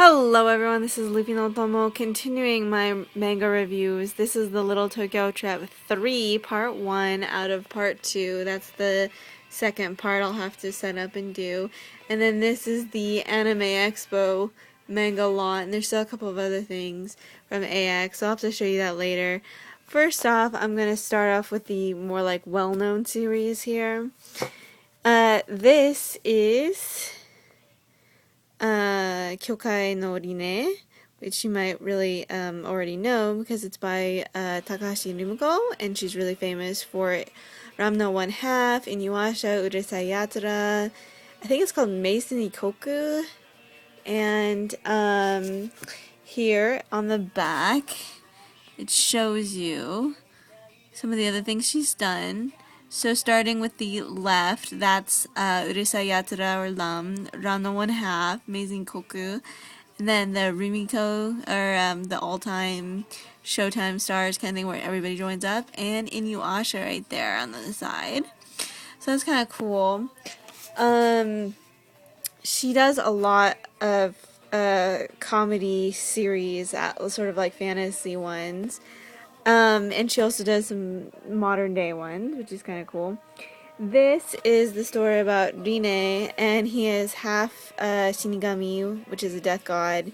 Hello everyone, this is Luffy no Tomo, continuing my manga reviews. This is the Little Tokyo Trap 3, part 1 out of part 2. That's the second part I'll have to set up and do. And then this is the Anime Expo manga lot, and there's still a couple of other things from AX, so I'll have to show you that later. First off, I'm going to start off with the more like well-known series here. This is Kyoukai No Rinne, which you might really already know because it's by Takahashi and Rumiko, and she's really famous for Ranma 1/2, Inuyasha, Uresai Yatsura. I think it's called Mason Ikoku. And here on the back, it shows you some of the other things she's done. So starting with the left, that's Uresai Yatsura or Ranma 1/2, Amazing Koku. And then the Rumiko, or the all-time Showtime stars kind of thing where everybody joins up. And Inuyasha right there on the side. So that's kind of cool. She does a lot of comedy series, sort of like fantasy ones. And she also does some modern day ones, which is kind of cool. This is the story about Rinne, and he is half Shinigami, which is a death god,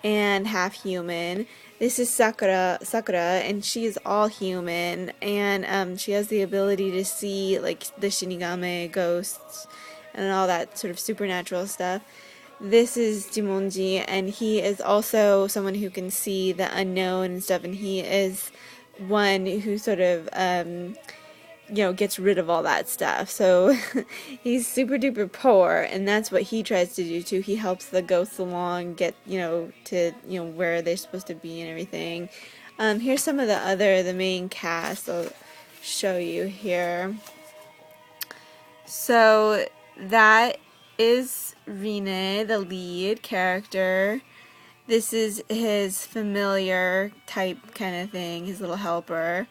and half human. This is Sakura, and she is all human, and she has the ability to see like the Shinigami ghosts and all that sort of supernatural stuff. This is Jumonji, and he is also someone who can see the unknown and stuff, and he is one who sort of, gets rid of all that stuff. So he's super duper poor, and that's what he tries to do too. He helps the ghosts along, get, to, where they're supposed to be and everything. Here's some of the main cast I'll show you here. So that is Rinne, the lead character. This is his familiar type kind of thing, his little helper.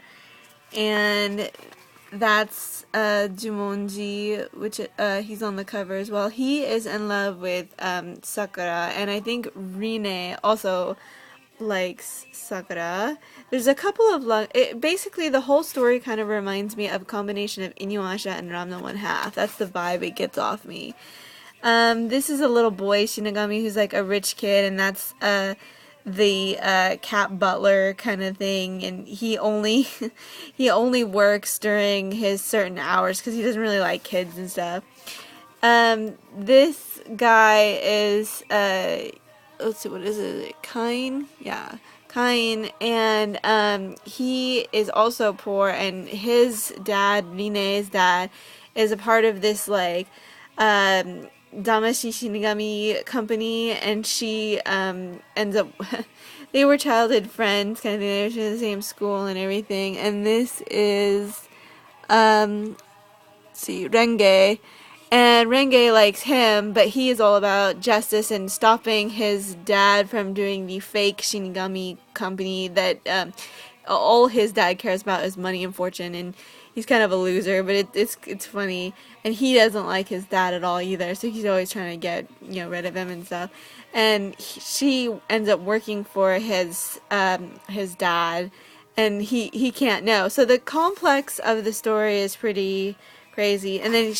And that's Jumonji, which he's on the cover as well. He is in love with Sakura, and I think Rinne also likes Sakura. There's a couple of basically the whole story kind of reminds me of a combination of Inuyasha and Ranma 1/2. That's the vibe it gets off me. This is a little boy Shinigami who's like a rich kid, and that's the cat butler kind of thing, and he only he only works during his certain hours because he doesn't really like kids and stuff. This guy is let's see, what is it? Kine? Yeah. Kine, and he is also poor, and his dad, Rinne's dad, is a part of this like Damashi Shinigami company, and she ends up they were childhood friends kind of thing. They were in the same school and everything. And this is let's see, Renge, and Renge likes him, but he is all about justice and stopping his dad from doing the fake Shinigami company that all his dad cares about is money and fortune, and he's kind of a loser, but it's funny, and he doesn't like his dad at all either, so he's always trying to get rid of him and stuff. And she ends up working for his dad, and he can't know. So the complex of the story is pretty crazy. And then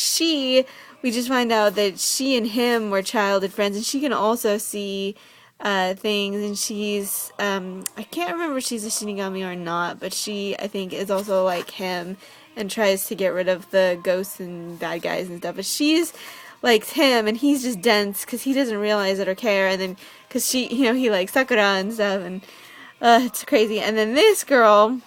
we just find out that she and him were childhood friends, and she can also see things, and she's I can't remember if she's a Shinigami or not, but she, I think, is also like him and tries to get rid of the ghosts and bad guys and stuff. But she's likes him, and he's just dense because he doesn't realize it or care, and then because she, he likes Sakura and stuff, and it's crazy. And then this girl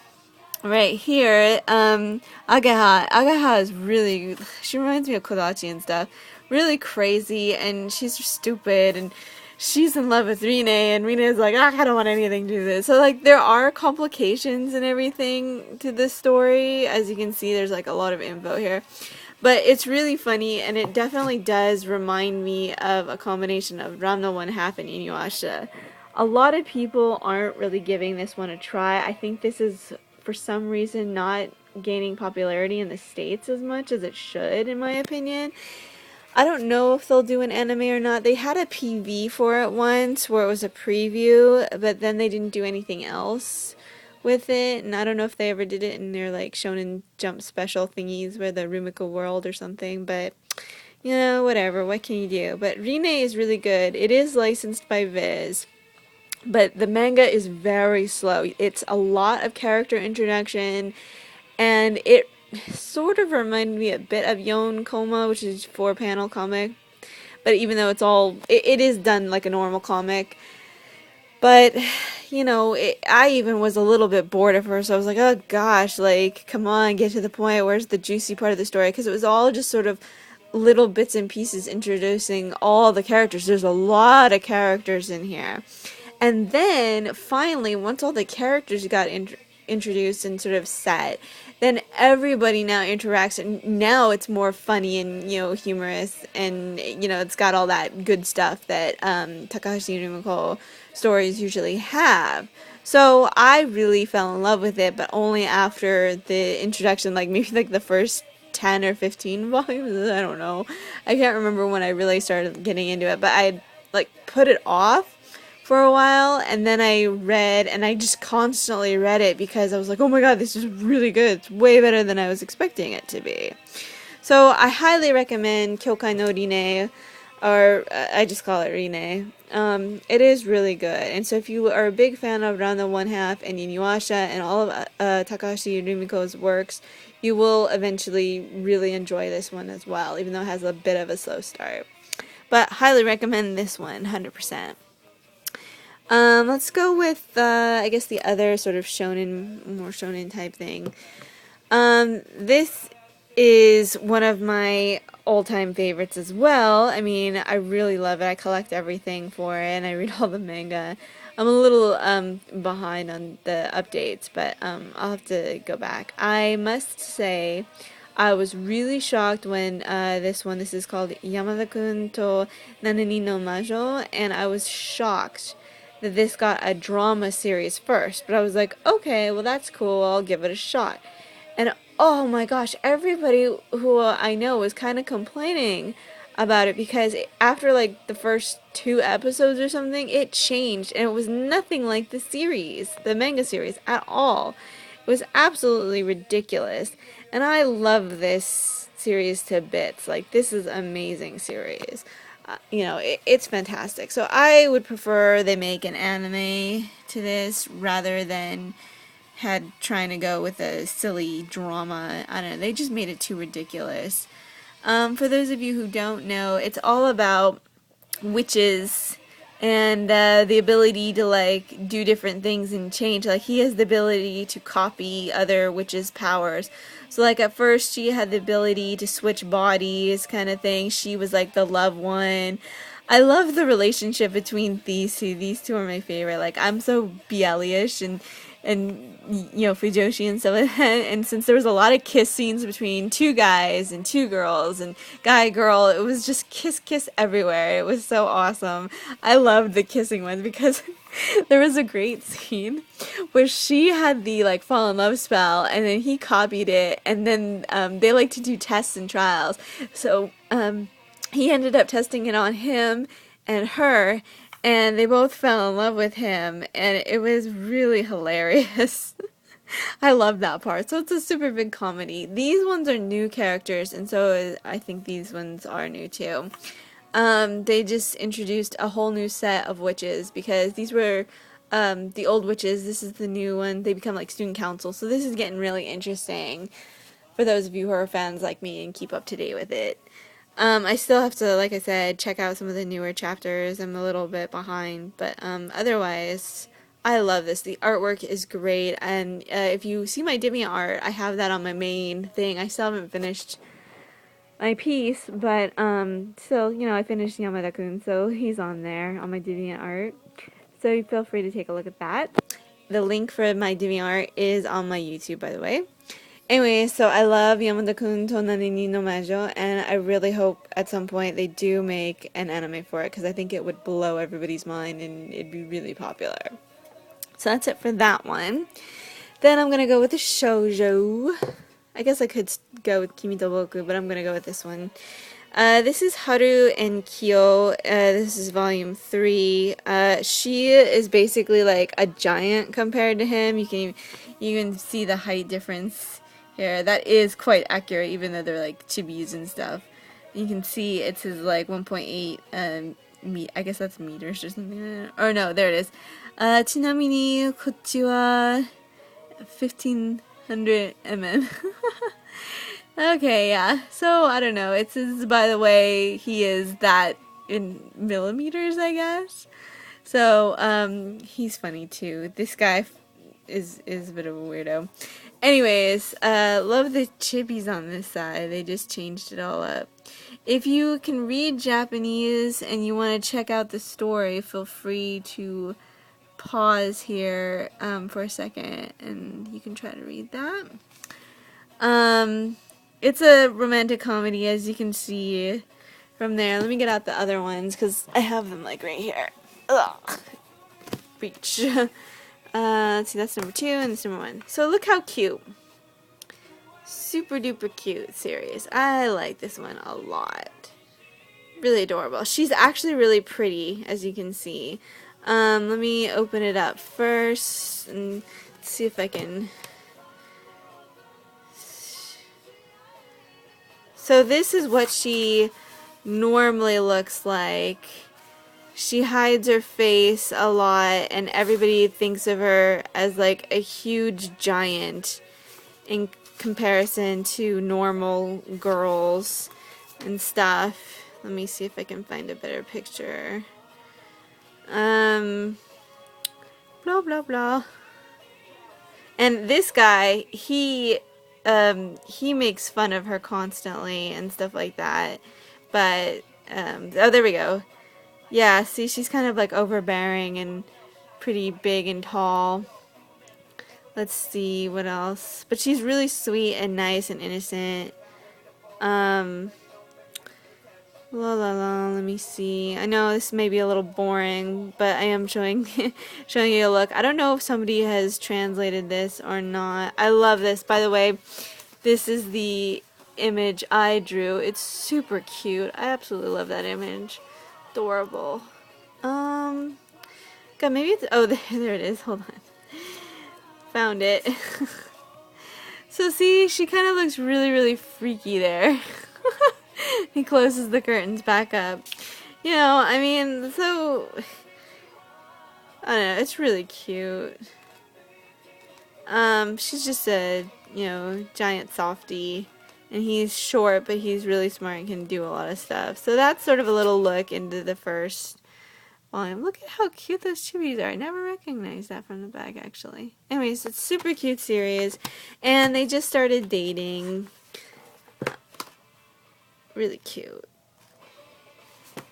right here, Agaha is really, she reminds me of Kodachi and stuff, really crazy, and she's stupid, and she's in love with Rinne, and Rinne is like, I don't want anything to do with this. So like there are complications and everything to this story. As you can see, there's like a lot of info here. But it's really funny, and it definitely does remind me of a combination of Ranma 1/2 and Inuyasha. A lot of people aren't really giving this one a try. I think this is, for some reason, not gaining popularity in the States as much as it should, in my opinion. I don't know if they'll do an anime or not. They had a PV for it once where it was a preview, but then they didn't do anything else with it. And I don't know if they ever did it in their like Shonen Jump special thingies where the Rumiko world or something, but whatever. What can you do? But Rinne is really good. It is licensed by Viz, but the manga is very slow. It's a lot of character introduction, and it sort of reminded me a bit of Yon Koma, which is 4-panel comic. But even though it is done like a normal comic. But, I even was a little bit bored at first. I was like, oh gosh, like, come on, get to the point. Where's the juicy part of the story? Because it was all just sort of little bits and pieces introducing all the characters. There's a lot of characters in here. And then, finally, once all the characters got introduced and sort of set, then everybody now interacts, and now it's more funny and humorous, and it's got all that good stuff that Takahashi and Rumiko stories usually have. So I really fell in love with it, but only after the introduction, like maybe like the first 10 or 15 volumes. I don't know. I can't remember when I really started getting into it, but I like put it off for a while, and then I read, and I just constantly read it because I was like, oh my god, this is really good. It's way better than I was expecting it to be. So I highly recommend Kyoukai No Rinne, or I just call it Rinne. It is really good, and so if you are a big fan of Ranma 1/2 and Inuyasha and all of Takahashi Rumiko's works, you will eventually really enjoy this one as well, even though it has a bit of a slow start. But highly recommend this one, 100%. Let's go with, I guess the other sort of more shonen type thing. This is one of my all-time favorites as well. I mean, I really love it. I collect everything for it, and I read all the manga. I'm a little, behind on the updates, but, I'll have to go back. I must say, I was really shocked when, this is called Yamada-kun to Nananin no Majo, and I was shocked that this got a drama series first, but I was like, okay, well that's cool, I'll give it a shot. And oh my gosh, everybody who I know was kind of complaining about it because after like the first 2 episodes or something, it changed and it was nothing like the manga series at all. It was absolutely ridiculous, and I love this series to bits. Like, this is an amazing series. It's fantastic. So I would prefer they make an anime to this rather than trying to go with a silly drama. I don't know. They just made it too ridiculous. For those of you who don't know, it's all about witches and the ability to like do different things and change. Like, he has the ability to copy other witches' powers. So like at first she had the ability to switch bodies kind of thing. She was like the love one. I love the relationship between these two. These two are my favorite. Like, I'm so Bielly-ish and Fujoshi and stuff like that. And since there was a lot of kiss scenes between 2 guys and 2 girls and guy girl, it was just kiss everywhere. It was so awesome. I loved the kissing ones because there was a great scene where she had the like fall in love spell, and then he copied it, and then they like to do tests and trials. So he ended up testing it on him and her, and they both fell in love with him, and it was really hilarious. I love that part. So it's a super big comedy. These ones are new characters, and so I think these ones are new too. They just introduced a whole new set of witches because these were the old witches. This is the new one. They become like student council. So this is getting really interesting for those of you who are fans like me and keep up to date with it. I still have to, like I said, check out some of the newer chapters. I'm a little bit behind, but otherwise, I love this. The artwork is great, and if you see my Deviant art, I have that on my main thing. I still haven't finished my piece, but still, I finished Yamada-kun, so he's on there on my Deviant art. So feel free to take a look at that. The link for my Deviant art is on my YouTube, by the way. Anyway, so I love Yamada-kun to Nananin no Majo, and I really hope at some point they do make an anime for it, because I think it would blow everybody's mind and it'd be really popular. So that's it for that one. Then I'm gonna go with the shoujo. I guess I could go with Kimi to Boku, but I'm gonna go with this one. This is Haru and Kiyo. This is volume 3. She is basically like a giant compared to him. You can see the height difference here. That is quite accurate, even though they're like chibis and stuff. You can see it says like 1.8 I guess that's meters or something. Or no, there it is. ちなみにこっちは 1500 mm. Okay, yeah. So, I don't know. It says, by the way, he is that in millimeters, I guess. So, he's funny too. This guy is a bit of a weirdo. Anyways, love the chibis on this side. They just changed it all up. If you can read Japanese and you want to check out the story, feel free to pause here for a second and you can try to read that. It's a romantic comedy, as you can see from there. Let me get out the other ones because I have them like right here. Ugh. Reach. Let's see, that's number 2 and that's number 1. So look how cute. Super duper cute series. I like this one a lot. Really adorable. She's actually really pretty, as you can see. Let me open it up first and see if I can. So this is what she normally looks like. She hides her face a lot and everybody thinks of her as like a huge giant in comparison to normal girls and stuff. Let me see if I can find a better picture. Blah blah blah. And this guy, he makes fun of her constantly and stuff like that. But oh, there we go. Yeah, see, she's kind of like overbearing and pretty big and tall. Let's see what else. But she's really sweet and nice and innocent. Let me see. I know this may be a little boring, but I am showing showing you a look. I don't know if somebody has translated this or not. I love this. By the way, this is the image I drew. It's super cute. I absolutely love that image. Adorable. God, maybe it's, oh, there it is. Hold on. Found it. So see, she kind of looks really, really freaky there. He closes the curtains back up. You know, I mean, so, I don't know, it's really cute. She's just a, you know, giant softie. And he's short, but he's really smart and can do a lot of stuff. So that's sort of a little look into the first volume. Look at how cute those chibis are. I never recognized that from the back, actually. Anyways, it's a super cute series. And they just started dating. Really cute.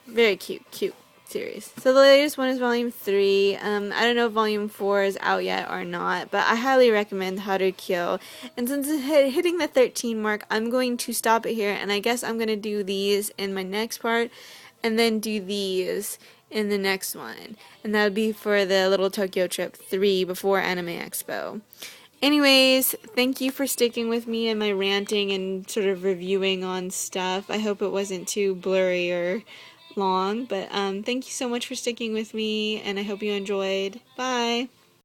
Very cute series. So the latest one is volume 3. I don't know if volume 4 is out yet or not, but I highly recommend Haru Kiyo. And since it's hitting the 13 mark, I'm going to stop it here, and I guess I'm going to do these in my next part, and then do these in the next one. And that would be for the Little Tokyo Trip 3 before Anime Expo. Anyways, thank you for sticking with me and my ranting and sort of reviewing on stuff. I hope it wasn't too blurry or long, but thank you so much for sticking with me, and I hope you enjoyed. Bye!